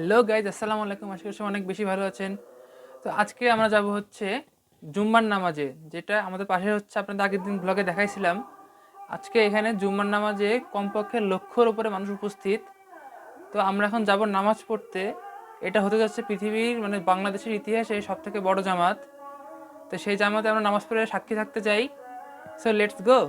Hello guys, আসসালামু আলাইকুম। আশা করি সবাই অনেক বেশি ভালো আছেন। তো আজকে আমরা যাব হচ্ছে জুম্মার নামাজে, যেটা আমাদের পাশে হচ্ছে। আপনাদের আগের দিন ব্লগে দেখাইছিলাম। আজকে এখানে জুম্মার নামাজে কমপক্ষে লক্ষর উপরে মানুষ উপস্থিত। তো আমরা এখন যাব নামাজ পড়তে। এটা হতে যাচ্ছে পৃথিবীর বাংলাদেশের ইতিহাসে সব থেকে বড় জামাত। তো সেই জামাতে আমরা নামাজ পড়ে সাক্ষী থাকতে চাই। So let's go.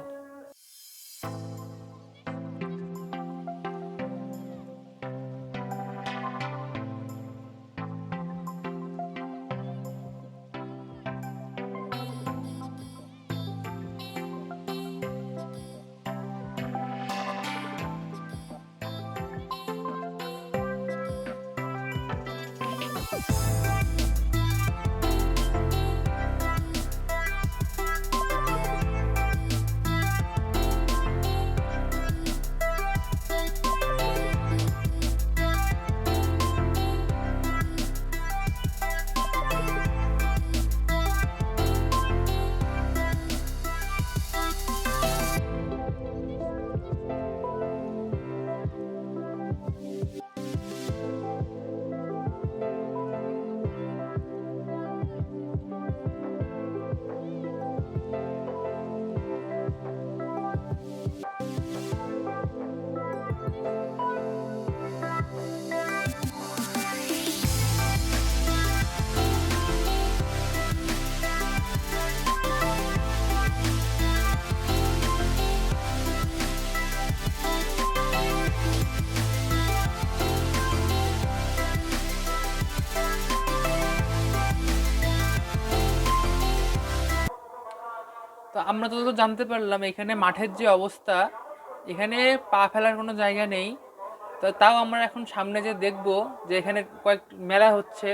তো আমরা তো জানতে পারলাম এখানে মাঠের যে অবস্থা, এখানে পা ফেলার কোনো জায়গা নেই। তো তাও আমরা এখন সামনে যে দেখব যে এখানে কয়েক মেলা হচ্ছে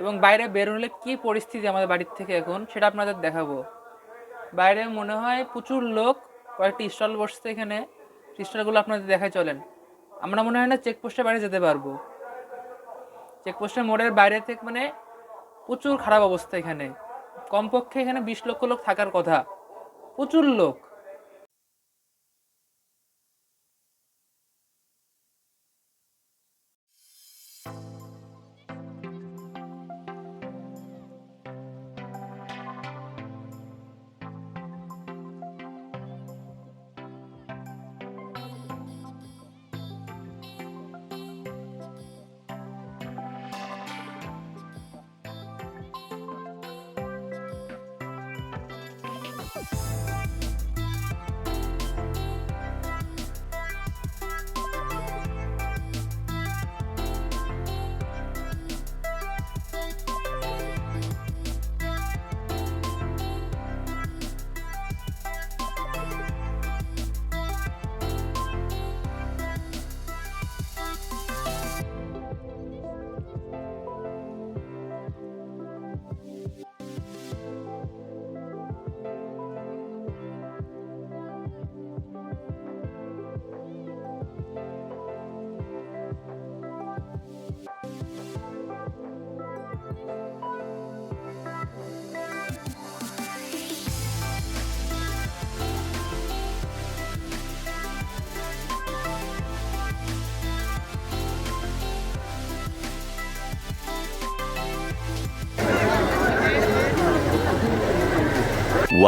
এবং বাইরে বের হলে কি পরিস্থিতি আমাদের বাড়ির থেকে এখন সেটা আপনাদের দেখাবো। বাইরে মনে হয় প্রচুর লোক, কয়েকটি স্টল বসছে এখানে। স্টলগুলো আপনাদের দেখায় চলেন। আমরা মনে হয় না চেকপোস্টের বাইরে যেতে পারবো। চেকপোস্টের মোড়ের বাইরে থেকে প্রচুর খারাপ অবস্থা এখানে। কমপক্ষে এখানে 20 লক্ষ লোক থাকার কথা, প্রচুর লোক।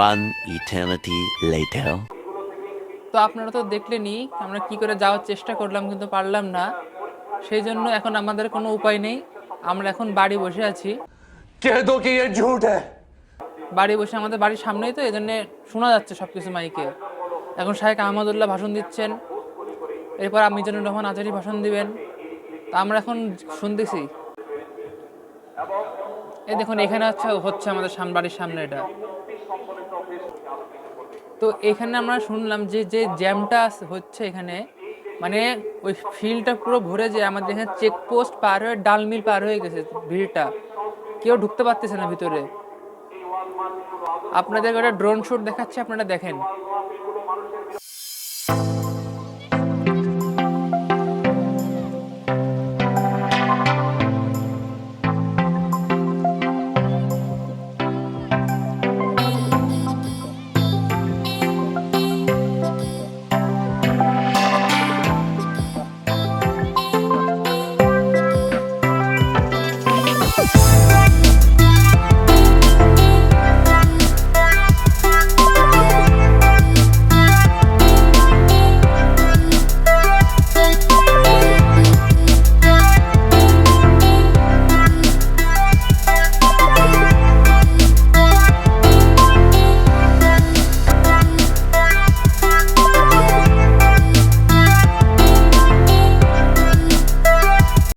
One eternity later. তো আপনারা তো দেখলেনই আমরা কি করে যাওয়ার চেষ্টা করলাম, কিন্তু পারলাম না। সেই জন্য এখন আমাদের কোনো উপায় নেই। আমরা এখন বাড়ি বসে আছি। कह दो कि ये झूठ है। বাড়ি বসে, আমাদের বাড়ির সামনেই তো, এই জন্যে শোনা যাচ্ছে সব কিছু মাইকে। এখন শাহেখ আহমদুল্লাহ ভাষণ দিচ্ছেন, এরপর মিজানুর রহমান আজহারী ভাষণ দিবেন। তো আমরা এখন শুনতেছি। এই দেখুন, এখানে হচ্ছে আমাদের বাড়ির সামনে এটা। তো এখানে আমরা শুনলাম যে যে জ্যামটা হচ্ছে এখানে, ওই ফিল্ডটা পুরো ভরে যায়। আমাদের এখানে চেকপোস্ট পার হয়ে ডালমিল পার হয়ে গেছে ভিড়টা, কেউ ঢুকতে পারতেছে না ভিতরে। আপনাদের একটা ড্রোন শুট দেখাচ্ছে, আপনারা দেখেন।